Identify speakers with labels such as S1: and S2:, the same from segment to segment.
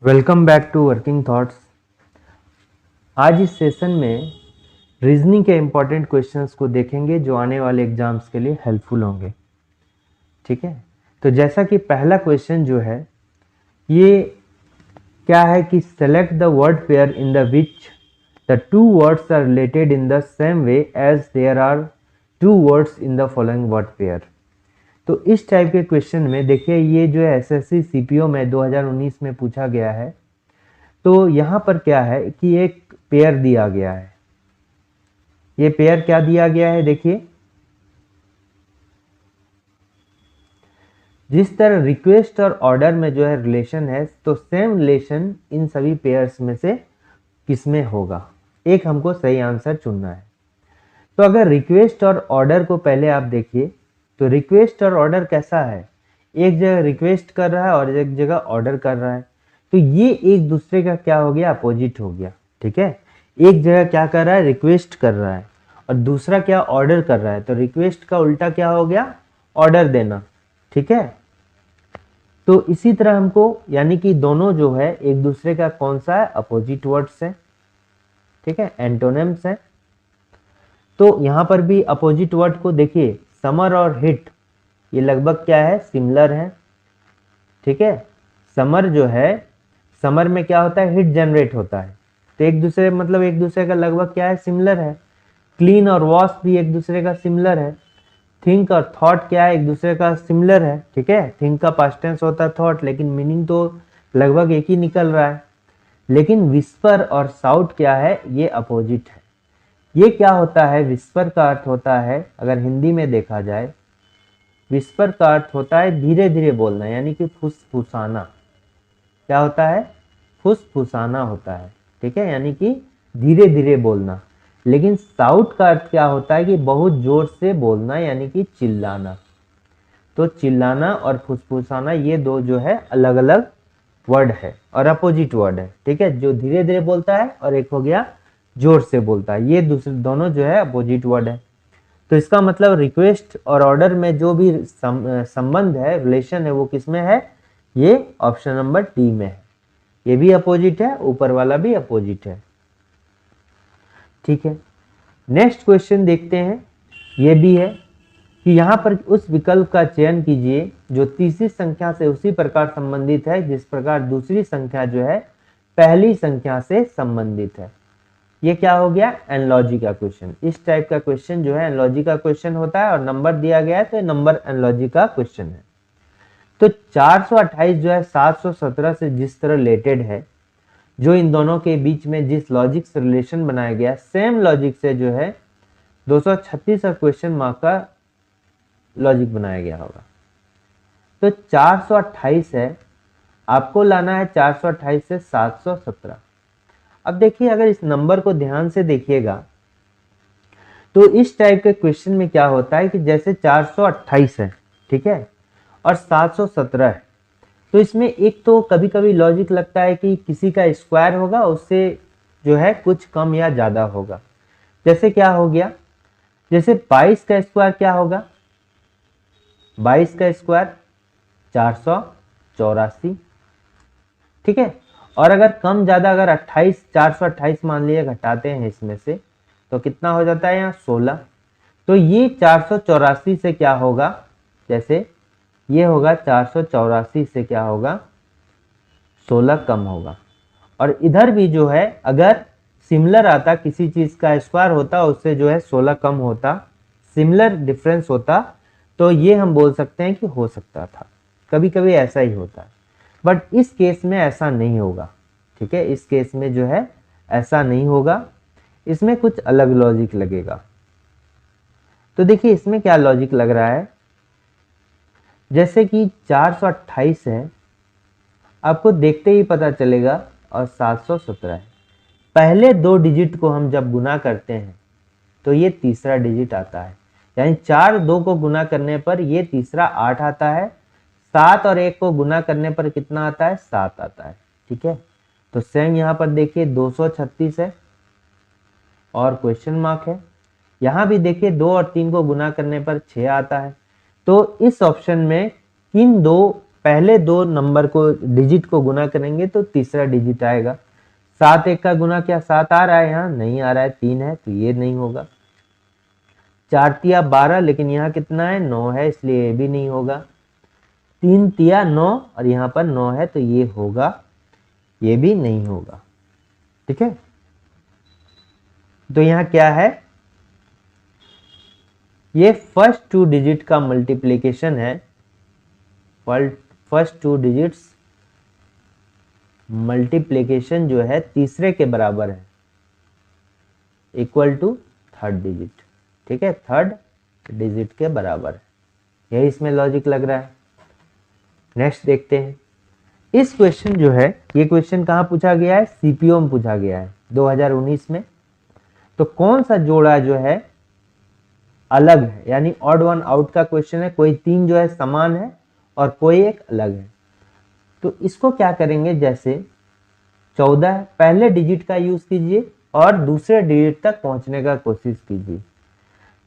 S1: Welcome back to working thoughts. आज इस session में रीजनिंग के इम्पॉर्टेंट क्वेश्चंस को देखेंगे जो आने वाले एग्जाम्स के लिए हेल्पफुल होंगे। ठीक है, तो जैसा कि पहला क्वेश्चन जो है ये क्या है कि select the word pair in the which the two words are related in the same way as there are two words in the following word pair. तो इस टाइप के क्वेश्चन में देखिए, ये जो है एसएससी सीपीओ में 2019 में पूछा गया है। तो यहाँ पर क्या है कि एक पेयर दिया गया है। ये पेयर क्या दिया गया है, देखिए जिस तरह रिक्वेस्ट और ऑर्डर में जो है रिलेशन है, तो सेम रिलेशन इन सभी पेयर्स में से किसमें होगा। एक हमको सही आंसर चुनना है। तो अगर रिक्वेस्ट और ऑर्डर को पहले आप देखिए, तो रिक्वेस्ट और ऑर्डर कैसा है, एक जगह रिक्वेस्ट कर रहा है और एक जगह ऑर्डर कर रहा है। तो ये एक दूसरे का क्या हो गया, अपोजिट हो गया। ठीक है, एक जगह क्या कर रहा है, रिक्वेस्ट कर रहा है, और दूसरा क्या, ऑर्डर कर रहा है। तो रिक्वेस्ट का उल्टा क्या हो गया, ऑर्डर देना। ठीक है, तो इसी तरह हमको यानी कि दोनों जो है एक दूसरे का कौन सा है, अपोजिट वर्ड्स है। ठीक है, एंटोनिम्स है। तो यहां पर भी अपोजिट वर्ड को देखिए, समर और हिट ये लगभग क्या है, सिमिलर है। ठीक है, समर जो है, समर में क्या होता है, हीट जनरेट होता है। तो एक दूसरे मतलब एक दूसरे का लगभग क्या है, सिमिलर है। क्लीन और वॉश भी एक दूसरे का सिमिलर है। थिंक और थॉट क्या है, एक दूसरे का सिमिलर है। ठीक है, थिंक का पास्ट टेंस होता है थॉट, लेकिन मीनिंग तो लगभग एक ही निकल रहा है। लेकिन विस्पर और साउट क्या है, ये अपोजिट है। ये क्या होता है, विस्पर का अर्थ होता है, अगर हिंदी में देखा जाए, विस्पर का अर्थ होता है धीरे धीरे बोलना, यानी कि फुसफुसाना। क्या होता है, फुसफुसाना होता है। ठीक है, यानी कि धीरे धीरे बोलना। लेकिन साउट का अर्थ क्या होता है कि बहुत जोर से बोलना, यानी कि चिल्लाना। तो चिल्लाना और फुसफुसाना ये दो जो है अलग अलग वर्ड है और अपोजिट वर्ड है। ठीक है, जो धीरे धीरे बोलता है और एक हो गया जोर से बोलता है, ये दूसरे दोनों जो है अपोजिट वर्ड है। तो इसका मतलब रिक्वेस्ट और ऑर्डर में जो भी संबंध है, रिलेशन है, वो किसमें है, ये ऑप्शन नंबर डी में है। ये भी अपोजिट है, ऊपर वाला भी अपोजिट है। ठीक है, नेक्स्ट क्वेश्चन देखते हैं। ये भी है कि यहाँ पर उस विकल्प का चयन कीजिए जो तीसरी संख्या से उसी प्रकार संबंधित है जिस प्रकार दूसरी संख्या जो है पहली संख्या से संबंधित है। ये क्या हो गया, एनालॉजी का क्वेश्चन। इस टाइप का क्वेश्चन जो है एनालॉजी का क्वेश्चन होता है, और नंबर दिया गया है तो नंबर एनालॉजी का क्वेश्चन है। तो 428 जो है 717 से जिस तरह रिलेटेड है, जो इन दोनों के बीच में जिस लॉजिक से रिलेशन बनाया गया, सेम लॉजिक से जो है 236 और क्वेश्चन मार्क का लॉजिक बनाया गया होगा। तो 428 है, आपको लाना है 428 से 717। अब देखिए, अगर इस नंबर को ध्यान से देखिएगा तो इस टाइप के क्वेश्चन में क्या होता है कि जैसे 428 है, ठीक है, और 717 है, तो इसमें एक तो कभी कभी लॉजिक लगता है कि किसी का स्क्वायर होगा, उससे जो है कुछ कम या ज्यादा होगा। जैसे क्या हो गया, जैसे 22 का स्क्वायर क्या होगा, 22 का स्क्वायर 484। ठीक है, और अगर कम ज्यादा, अगर 28 428 मान लिया घटाते हैं इसमें से, तो कितना हो जाता है यहाँ 16। तो ये 484 से क्या होगा, जैसे ये होगा 484 से क्या होगा, 16 कम होगा। और इधर भी जो है अगर सिमिलर आता, किसी चीज का स्क्वायर होता उससे जो है 16 कम होता, सिमिलर डिफरेंस होता, तो ये हम बोल सकते हैं कि हो सकता था। कभी कभी ऐसा ही होता है, बट इस केस में ऐसा नहीं होगा। ठीक है, इस केस में जो है ऐसा नहीं होगा, इसमें कुछ अलग लॉजिक लगेगा। तो देखिए इसमें क्या लॉजिक लग रहा है, जैसे कि 428 है, आपको देखते ही पता चलेगा, और 717 है। पहले दो डिजिट को हम जब गुना करते हैं तो ये तीसरा डिजिट आता है, यानी 4 2 को गुना करने पर ये तीसरा 8 आता है। 7 और 1 को गुना करने पर कितना आता है, 7 आता है। ठीक है, तो सेम यहाँ पर देखिए 236 है और क्वेश्चन मार्क है। यहाँ भी देखिए 2 और 3 को गुना करने पर 6 आता है। तो इस ऑप्शन में किन दो पहले दो नंबर को डिजिट को गुना करेंगे तो तीसरा डिजिट आएगा। 7 1 का गुना क्या 7 आ रहा है, यहाँ नहीं आ रहा है, 3 है तो ये नहीं होगा। 4 तिया 12, लेकिन यहाँ कितना है 9 है, इसलिए ये भी नहीं होगा। 3 तिया 9 और यहाँ पर 9 है तो ये होगा, ये भी नहीं होगा। ठीक है, तो यहाँ क्या है, ये फर्स्ट 2 डिजिट का मल्टीप्लिकेशन है। फर्स्ट 2 डिजिट्स मल्टीप्लिकेशन जो है तीसरे के बराबर है, इक्वल टू थर्ड डिजिट। ठीक है, थर्ड डिजिट के बराबर है, यही इसमें लॉजिक लग रहा है। नेक्स्ट देखते हैं, इस क्वेश्चन जो है, ये क्वेश्चन कहाँ पूछा गया है, सीपीओ में पूछा गया है 2019 में। तो कौन सा जोड़ा जो है अलग है, यानी ऑड वन आउट का क्वेश्चन है, कोई 3 जो है समान है और कोई एक अलग है। तो इसको क्या करेंगे, जैसे 14 है, पहले डिजिट का यूज कीजिए और दूसरे डिजिट तक पहुंचने का कोशिश कीजिए।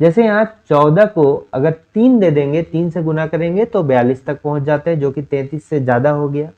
S1: जैसे यहाँ 14 को अगर 3 दे देंगे, 3 से गुना करेंगे तो 42 तक पहुंच जाते हैं, जो कि 33 से ज्यादा हो गया।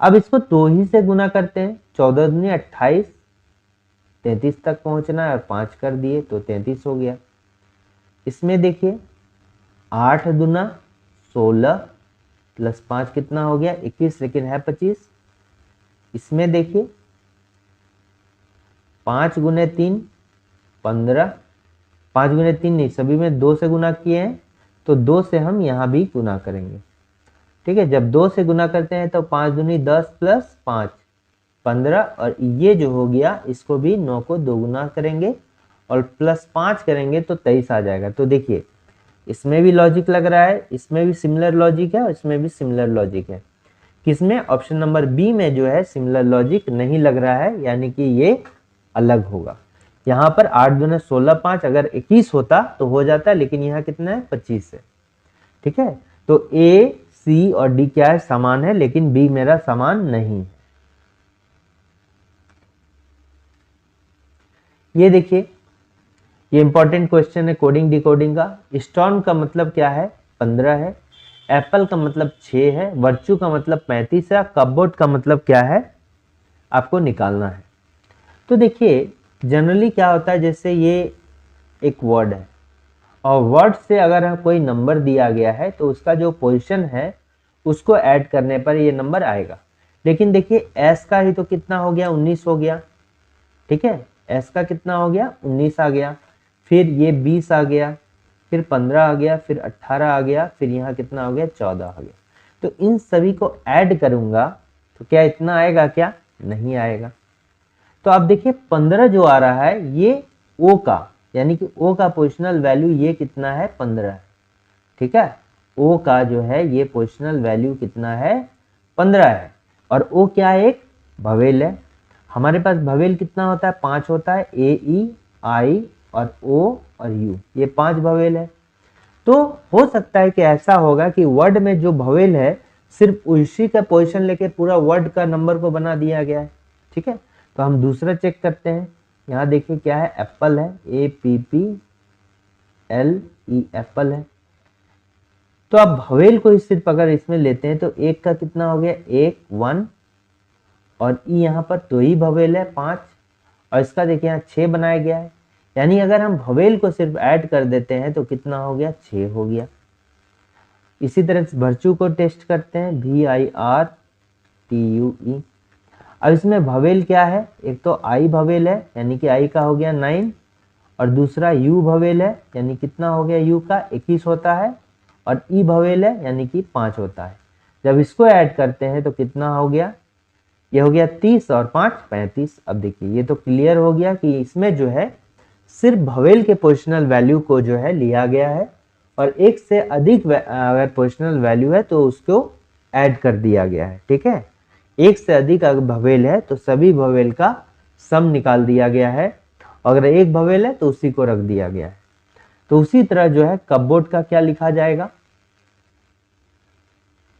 S1: अब इसको 2 ही से गुना करते हैं, 14 दूनी 28, 33 तक पहुंचना है और 5 कर दिए तो 33 हो गया। इसमें देखिए 8 दूना 16 प्लस 5 कितना हो गया 21, लेकिन है 25। इसमें देखिए 5 गुने 3 15, 5 गुने 3 नहीं, सभी में 2 से गुना किए हैं तो 2 से हम यहाँ भी गुना करेंगे। ठीक है, जब 2 से गुना करते हैं तो 5 दूनी 10 प्लस 5 15, और ये जो हो गया इसको भी 9 को 2 गुना करेंगे और प्लस 5 करेंगे तो 23 आ जाएगा। तो देखिए इसमें भी लॉजिक लग रहा है, इसमें भी सिमिलर लॉजिक है और इसमें भी सिमिलर लॉजिक है। किसमें, ऑप्शन नंबर बी में जो है सिमिलर लॉजिक नहीं लग रहा है, यानी कि ये अलग होगा। यहाँ पर 8 दूना 16 5, अगर 21 होता तो हो जाता, लेकिन यहाँ कितना है 25 है। ठीक है, तो ए सी और डी क्या है, समान है, लेकिन बी मेरा समान नहीं है। ये देखिए, ये इंपॉर्टेंट क्वेश्चन है कोडिंग डिकोडिंग का। स्टॉर्म का मतलब क्या है 15 है, एप्पल का मतलब 6 है, वर्चू का मतलब 35 है, कपबोर्ड का मतलब क्या है आपको निकालना है। तो देखिए जनरली क्या होता है, जैसे ये एक वर्ड है और वर्ड से अगर कोई नंबर दिया गया है तो उसका जो पोजीशन है उसको ऐड करने पर ये नंबर आएगा। लेकिन देखिए एस का ही तो कितना हो गया 19 हो गया। ठीक है, एस का कितना हो गया 19 आ गया, फिर ये 20 आ गया, फिर 15 आ गया, फिर 18 आ गया, फिर यहाँ कितना हो गया 14 आ गया। तो इन सभी को ऐड करूंगा तो क्या इतना आएगा, क्या नहीं आएगा। तो आप देखिए 15 जो आ रहा है ये ओ का, यानी कि ओ का पोजिशनल वैल्यू ये कितना है 15 है। ठीक है, ओ का जो है ये पोजिशनल वैल्यू कितना है 15 है, और ओ क्या है एक भवेल है। हमारे पास भवेल कितना होता है 5 होता है, ए ई आई और ओ और यू, ये 5 भवेल है। तो हो सकता है कि ऐसा होगा कि वर्ड में जो भवेल है सिर्फ उसी का पोजीशन लेके पूरा वर्ड का नंबर को बना दिया गया है। ठीक है, तो हम दूसरा चेक करते हैं। यहाँ देखिए क्या है, एप्पल है, A P P L E Apple है। तो अब भवेल को सिर्फ अगर इसमें लेते हैं तो एक का कितना हो गया 1 1, और ई यहाँ पर तो ही भवेल है 5, और इसका देखिए यहाँ 6 बनाया गया है। यानी अगर हम भवेल को सिर्फ ऐड कर देते हैं तो कितना हो गया 6 हो गया। इसी तरह से वर्चू को टेस्ट करते हैं, VIRTUE। अब इसमें भवेल क्या है, एक तो आई भवेल है यानी कि आई का हो गया 9, और दूसरा यू भवेल है यानी कितना हो गया यू का 21 होता है, और ई भवेल है यानी कि 5 होता है। जब इसको ऐड करते हैं तो कितना हो गया, ये हो गया 30 और 5 35। अब देखिए ये तो क्लियर हो गया कि इसमें जो है सिर्फ भवेल के पोजिशनल वैल्यू को जो है लिया गया है, और एक से अधिक अगर पोजिशनल वैल्यू है तो उसको ऐड कर दिया गया है। ठीक है, एक से अधिक अगर भवेल है तो सभी भवेल का सम निकाल दिया गया है, अगर एक भवेल है तो उसी को रख दिया गया है। तो उसी तरह जो है कपबोर्ड का क्या लिखा जाएगा,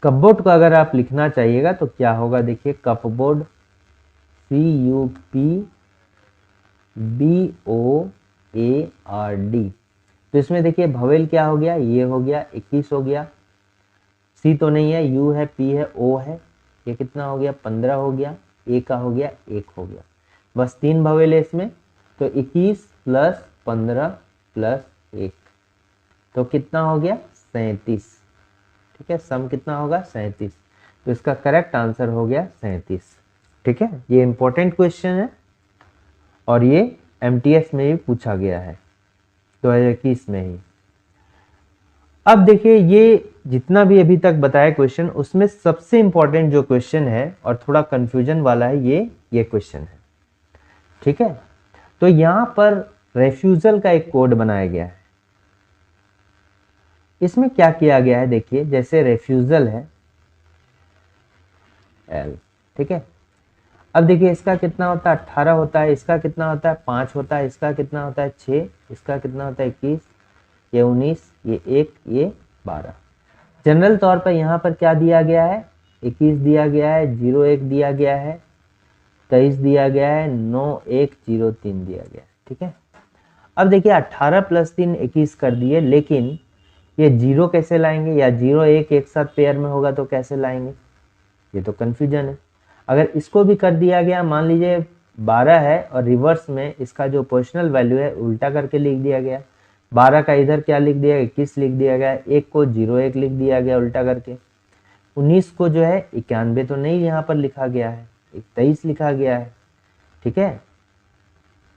S1: कपबोर्ड को अगर आप लिखना चाहिएगा तो क्या होगा, देखिए कपबोर्ड CUPBOARD। तो इसमें देखिए भवेल क्या हो गया, ये हो गया 21 हो गया, सी तो नहीं है, यू है, पी है, ओ है। ये कितना हो गया? 15 हो गया। ए का हो गया 1 हो गया। बस 3 भवेले इसमें, तो 21 प्लस 15 प्लस 1, तो कितना हो गया? 37। ठीक है, सम कितना होगा? 37। तो इसका करेक्ट आंसर हो गया 37। ठीक है, ये इंपॉर्टेंट क्वेश्चन है और ये एमटीएस में भी पूछा गया है 2021 में ही। अब देखिए, ये जितना भी अभी तक बताया क्वेश्चन, उसमें सबसे इंपॉर्टेंट जो क्वेश्चन है और थोड़ा कंफ्यूजन वाला है, ये क्वेश्चन है। ठीक है, तो यहां पर रेफ्यूजल का एक कोड बनाया गया है। इसमें क्या किया गया है देखिए, जैसे रेफ्यूजल है एल, ठीक है। अब देखिए इसका कितना होता है? 18 होता है। इसका कितना होता है? 5 होता है। इसका कितना होता है? 6। इसका कितना होता है? 21। ये 19, ये 1, ये 12। जनरल तौर पर यहाँ पर क्या दिया गया है? 21 दिया गया है, 01 दिया गया है, 23 दिया गया है, 9103 दिया गया है। ठीक है, अब देखिए 18 प्लस 3 21 कर दिए, लेकिन ये 0 कैसे लाएंगे, या 0 1 एक साथ पेयर में होगा तो कैसे लाएंगे? ये तो कंफ्यूजन है। अगर इसको भी कर दिया गया, मान लीजिए 12 है और रिवर्स में इसका जो पोजिशनल वैल्यू है उल्टा करके लिख दिया गया, 12 का इधर क्या लिख दिया? 21 लिख दिया गया, 1 को 01 लिख दिया गया उल्टा करके, 19 को जो है 91 तो नहीं यहाँ पर लिखा गया है, 23 लिखा गया है। ठीक है,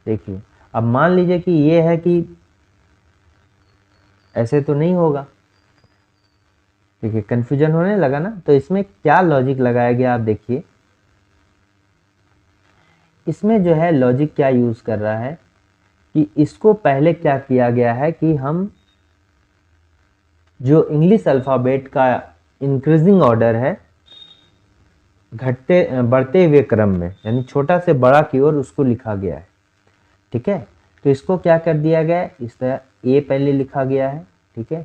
S1: देखिए अब मान लीजिए कि ये है कि ऐसे तो नहीं होगा। देखिए कंफ्यूजन होने लगा ना, तो इसमें क्या लॉजिक लगाया गया आप देखिए। इसमें जो है लॉजिक क्या यूज कर रहा है कि इसको पहले क्या किया गया है कि हम जो इंग्लिश अल्फ़ाबेट का इंक्रीजिंग ऑर्डर है, घटते बढ़ते हुए क्रम में, यानी छोटा से बड़ा की ओर उसको लिखा गया है। ठीक है, तो इसको क्या कर दिया गया है? इस तरह ए पहले लिखा गया है। ठीक है,